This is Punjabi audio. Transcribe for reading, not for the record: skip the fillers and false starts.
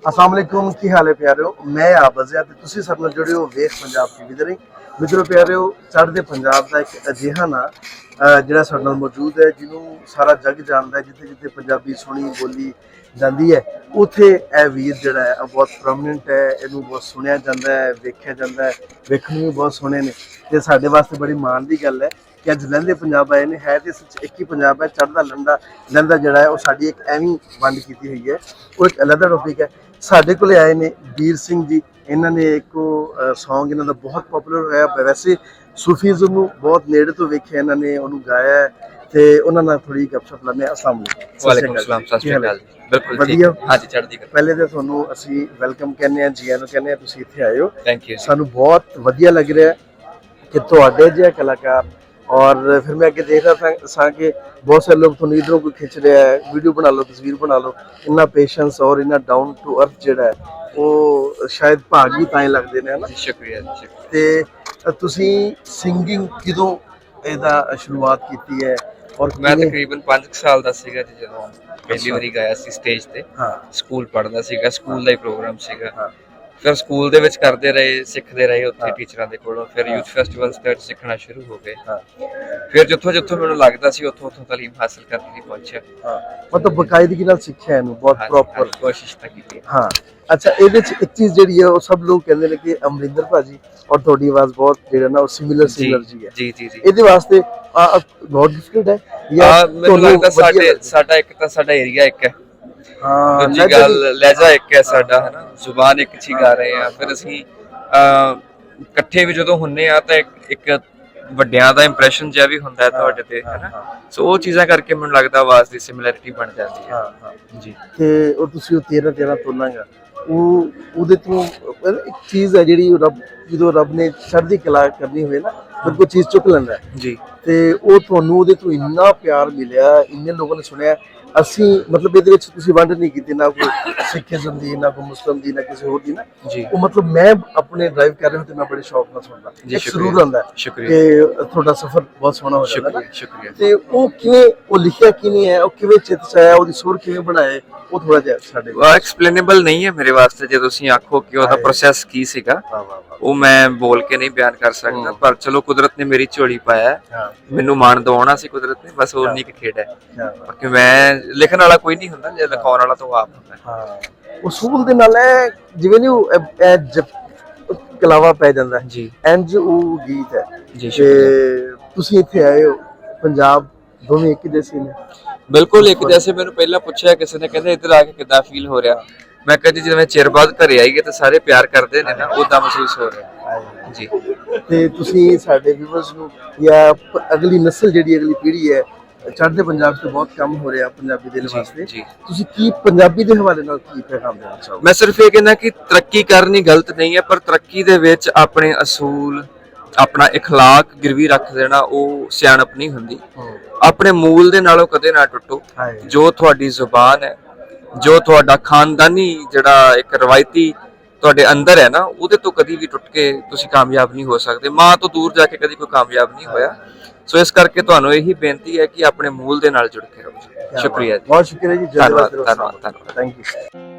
अस्सलाम वालेकुम की हाल है प्यारे हो मैं आबज़ है तुसी सब नाल जुड़े हो वेख पंजाब टीवी दे मित्रों प्यारे हो चढ़दे पंजाब का एक अजिहा ना जिहड़ा साडे नाल मौजूद है जिन्हों सारा जग जानता है जिथे जिथे पंजाबी सुनी बोली जाती है उत्थे यह वीर जिहड़ा है बहुत प्रोमिनेंट है इनू बहुत सुनिया जाता है वेख्या जाता है वेखण भी बहुत सोहने ने ते साडे वास्ते बड़ी माण की गल है कि अज लहंदे पंजाब आए हैं तो सच एक ही पंजाब है चढ़दा लहंदा जिहड़ा है वो साडी एक एवं वंड की हुई है वो एक अलग टॉपिक है साढ़े को आए ने वीर सिंह जी इन्होंने एक सॉन्ग इन्हों का बहुत पॉपुलर होया वैसे सूफीज़म नूं बहुत नेड़े तो वेख्या इन्होंने उन्होंने गाया है ते उन्हां नाल थोड़ी गपशप लाने अस्सलाम वालेकुम अस्सलाम सत श्री अकाल बिल्कुल वधिया हाँ जी चढ़दी कला पहले तो तुहानूं असीं वैलकम कहने जी आनूं कहने तुसीं इत्थे आए हो थैंक यू सानूं बहुत वधिया लग रहा है कि तुहाडे जिहा कलाकार और फिर मैं अगे देख रहा था कि बहुत सारे लोग तुहानूं इधरों कोई खिंच रहा है वीडियो बना लो तस्वीर बना लो इन्ना पेशेंस और इन्ना डाउन टू अर्थ जिहड़ा है वो शायद भाग भी तां लगदे ने है ना शुक्रिया जी ते तुसीं सिंगिंग किदों ਇਹਦਾ शुरुआत की है और मैं तकरीबन 5 साल ਦਾ ਸੀਗਾ ਜੀ ਜਦੋਂ ਪਹਿਲੀ ਵਾਰੀ ਗਾਇਆ ਸੀ ਸਟੇਜ ਤੇ ਹਾਂ ਸਕੂਲ ਪੜ੍ਹਦਾ ਸੀਗਾ ਸਕੂਲ ਦਾ ਹੀ ਪ੍ਰੋਗਰਾਮ ਸੀਗਾ ਫਿਰ ਸਕੂਲ ਦੇ ਵਿੱਚ ਕਰਦੇ ਰਹੇ ਸਿੱਖਦੇ ਰਹੇ ਉੱਥੇ ਟੀਚਰਾਂ ਦੇ ਕੋਲੋਂ ਫਿਰ ਯੂਥ ਫੈਸਟੀਵਲਸ ਤੇ ਸਿੱਖਣਾ ਸ਼ੁਰੂ ਹੋ ਗਏ ਫਿਰ ਜਿੱਥੋਂ ਮੈਨੂੰ ਲੱਗਦਾ ਸੀ ਉੱਥੋਂ ਤਾਲੀਮ ਹਾਸਲ ਕਰਨ ਲਈ ਪਹੁੰਚਿਆ मतलब बकायदगी नाल सिੱਖਿਆ ਇਹਨੂੰ ਬਹੁਤ प्रॉपर ਕੋਸ਼ਿਸ਼ ਤਾਂ ਕੀਤੀ हाँ अच्छा ਇਹਦੇ ਚ ਇੱਕ ਚੀਜ਼ ਜਿਹੜੀ ਹੈ ਉਹ ਸਭ ਲੋਕ ਕਹਿੰਦੇ ਨੇ ਕਿ ਅਮਰਿੰਦਰ ਭਾਜੀ ਔਰ ਤੁਹਾਡੀ ਆਵਾਜ਼ ਬਹੁਤ ਜਿਹੜਾ ਨਾ ਉਹ ਸਿਮਿਲਰ ਸਿਨਰਜੀ ਹੈ ਜੀ ਇਹਦੇ ਵਾਸਤੇ ਗॉड ਗਿਫਟਡ ਹੈ ਜਾਂ ਮੈਨੂੰ ਲੱਗਦਾ ਸਾਡਾ ਇੱਕ ਤਾਂ ਸਾਡਾ ਏਰੀਆ ਇੱਕ ਹੈ ਹਾਂ ਦੂਜੀ ਗੱਲ ਲਹਿਜਾ ਇੱਕ ਹੈ ਸਾਡਾ ਹੈ ਨਾ ਜ਼ੁਬਾਨ ਇੱਕ ਚੀ ਗਾ ਰਹੇ ਆ ਫਿਰ ਅਸੀਂ ਇਕੱਠੇ ਵੀ ਜਦੋਂ ਹੁੰਨੇ ਆ ਤਾਂ ਇੱਕ ਵੱਡਿਆਂ ਦਾ ਇੰਪ੍ਰੈਸ਼ਨ ਜਿਹਾ ਵੀ ਹੁੰਦਾ ਹੈ ਤੁਹਾਡੇ ਤੇ ਹੈ ਨਾ ਸੋ ਉਹ ਚੀਜ਼ਾਂ ਕਰਕੇ ਮੈਨੂੰ ਲੱਗਦਾ ਆਵਾਜ਼ ਦੀ ਸਿਮਿਲੈਰਿਟੀ ਬਣ ਜਾਂਦੀ ਹੈ ਜੀ ਤੇ ਉਹ ਤੁਸੀਂ ਉਹ 13 ਤੋਲਾਂਗਾ ਉਹ ਉਹਦੇ ਤੋਂ ਇੱਕ ਚੀਜ਼ ਹੈ ਜਿਹੜੀ ਰੱਬ ਜਦੋਂ ਰੱਬ ਨੇ ਚੜ੍ਹਦੀ ਕਲਾ ਕਰਨੀ ਹੋਵੇ ਨਾ ਫਿਰ ਕੋਈ ਚੀਜ਼ ਚੁੱਕ ਲੈਂਦਾ ਜੀ ਤੇ ਉਹ ਤੁਹਾਨੂੰ ਉਹਦੇ ਤੋਂ ਇੰਨਾ ਪਿਆਰ ਮਿਲਿਆ ਇੰਨੇ ਲੋਕਾਂ ਨੇ ਸੁਣਿਆ ਅਸੀਂ ਮਤਲਬ ਇਹਦੇ ਵਿੱਚ ਤੁਸੀਂ ਵੰਡ ਨਹੀਂ ਕੀਤੀ ਨਾ ਕੋਈ ਸਿੱਖੀਜ਼ਮ ਦੀ ਨਾ ਕੋਈ ਮੁਸਲਮ ਦੀ ਨਾ ਕਿਸੇ ਹੋਰ ਦੀ ਨਾ ਜੀ ਉਹ ਮਤਲਬ ਮੈਂ ਆਪਣੇ ਡਰਾਈਵ ਕਰ ਰਿਹਾ ਤੇ ਮੈਂ ਬੜੇ ਸ਼ੌਕ ਨਾਲ ਸੁਣਦਾ ਇੱਕ ਜ਼ਰੂਰ ਆਉਂਦਾ ਕਿ ਤੁਹਾਡਾ ਸਫ਼ਰ ਬਹੁਤ ਸੋਹਣਾ ਹੋ ਜਾਂਦਾ ਸ਼ੁਕਰੀਆ ਤੇ ਉਹ ਕਿਵੇਂ ਉਹ ਲਿਖਿਆ ਕਿਵੇਂ ਹੈ ਉਹ ਕਿਵੇਂ ਚਿੱਤ ਚ ਆਇਆ ਉਹਦੀ ਸੁਰ ਕਿਵੇਂ ਬਣਾਏ ਉਹ ਥੋੜਾ ਜਿਹਾ ਸਾਡੇ ਉਹ ਐਕਸਪਲੇਨੇਬਲ ਨਹੀਂ ਹੈ ਮੇਰੇ ਵਾਸਤੇ ਜੇ ਤੁਸੀਂ ਆਖੋ ਕਿ ਉਹਦਾ ਪ੍ਰੋਸੈਸ ਕੀ ਸੀਗਾ ਉਹ ਮੈਂ ਬੋਲ ਕੇ ਨਹੀਂ ਬਿਆਨ ਕਰ ਸਕਦਾ ਪਰ ਚਲੋ ਕੁਦਰਤ ਨੇ ਮੇਰੀ ਝੋਲੀ ਪਾਇਆ ਮੈਨੂੰ ਮਾਣ ਦਵਾਉਣਾ ਸੀ ਕੁਦਰਤ ਨੇ ਬਸ ਉਹ ਨਹੀਂ ਖੇਡ ਹੈ ਬਾਕੀ ਮੈਂ ਲਿਖਣ ਵਾਲਾ ਕੋਈ ਨਹੀਂ ਹੁੰਦਾ ਜੇ ਲਿਖਾਉਣ ਵਾਲਾ ਤਾਂ ਉਹ ਆਪ ਹੁੰਦਾ ਹਾਂ ਉਸੂਲ ਦੇ ਨਾਲ ਹੈ ਜਿਵੇਂ ਨੀ ਉਹ ਕਲਾਵਾ ਪੈ ਜਾਂਦਾ ਜੀ ਇੰਜ ਉਹ ਗੀਤ ਹੈ ਜੀ ਤੇ ਤੁਸੀਂ ਇੱਥੇ ਆਏ ਹੋ ਪੰਜਾਬ ਦੋਵੇਂ ਇੱਕ ਜੈਸੇ ਨੇ ਬਿਲਕੁਲ ਇੱਕ ਜੈਸੇ ਮੈਨੂੰ ਪਹਿਲਾਂ ਪੁੱਛਿਆ ਕਿਸੇ ਨੇ ਕਹਿੰਦੇ ਇੱਧਰ ਆ ਕੇ ਕਿੱਦਾਂ ਫੀਲ ਹੋ ਰਿਹਾ ਮੈਂ ਕਹਿੰਦੀ ਜਿਵੇਂ ਚਿਰ ਬਾਅਦ ਘਰੇ ਆਈਏ ਤਾਂ ਸਾਰੇ ਪਿਆਰ ਕਰਦੇ ਨੇ ਨਾ ਉਦਾਂ ਮਹਿਸੂਸ ਹੋ ਰਿਹਾ ਜੀ ਤੇ ਤੁਸੀਂ ਸਾਡੇ ਵਿਊਅਰਸ ਨੂੰ ਜਾਂ ਅਗਲੀ ਨਸਲ ਜਿਹੜੀ ਅਗਲੀ ਪੀੜ੍ਹੀ ਹੈ ਚੜ੍ਹਦੇ ਪੰਜਾਬ 'ਚ ਬਹੁਤ ਕੰਮ ਹੋ ਰਿਹਾ ਪੰਜਾਬੀ ਦੇ ਵਾਸਤੇ ਤੁਸੀਂ ਕੀ ਪੰਜਾਬੀ ਦੇ ਹਵਾਲੇ ਨਾਲ ਕੀ ਪੈਗਾਮ ਦੇਣਾ ਚਾਹੋਗੇ ਮੈਂ ਸਿਰਫ ਇਹ ਕਹਿੰਦਾ ਕਿ ਤਰੱਕੀ ਕਰਨੀ ਗਲਤ ਨਹੀਂ ਹੈ ਪਰ ਤਰੱਕੀ ਦੇ ਵਿੱਚ ਆਪਣੇ ਅਸੂਲ ਆਪਣਾ اخلاق ਗਿਰਵੀ ਰੱਖ ਦੇਣਾ ਉਹ ਸਿਆਣਪ ਨਹੀਂ ਹੁੰਦੀ ਆਪਣੇ ਮੂਲ ਦੇ ਨਾਲੋਂ ਕਦੇ ਨਾ ਟੁੱਟੋ ਜੋ ਤੁਹਾਡੀ ਜ਼ੁਬਾਨ ਹੈ ਜੋ ਤੁਹਾਡਾ ਖਾਨਦਾਨੀ ਜਿਹੜਾ ਇੱਕ ਰਵਾਇਤੀ ਤੁਹਾਡੇ ਅੰਦਰ ਹੈ ਨਾ ਉਹਦੇ ਤੋਂ ਕਦੀ ਵੀ ਟੁੱਟ ਕੇ ਤੁਸੀਂ ਕਾਮਯਾਬ ਨਹੀਂ ਹੋ ਸਕਦੇ ਮਾਂ ਤੋਂ ਦੂਰ ਜਾ ਕੇ ਕਦੀ ਕੋਈ ਕਾਮਯਾਬ ਨਹੀਂ ਹੋਇਆ ਸੋ ਇਸ ਕਰਕੇ ਤੁਹਾਨੂੰ ਇਹੀ ਬੇਨਤੀ ਹੈ ਕਿ ਆਪਣੇ ਮੂਲ ਦੇ ਨਾਲ ਜੁੜ ਕੇ ਰਹੋ ਸ਼ੁਕਰੀਆ ਜੀ ਬਹੁਤ ਸ਼ੁਕਰੀਆ ਜੀ ਧੰਨਵਾਦ ਥੈਂਕ ਯੂ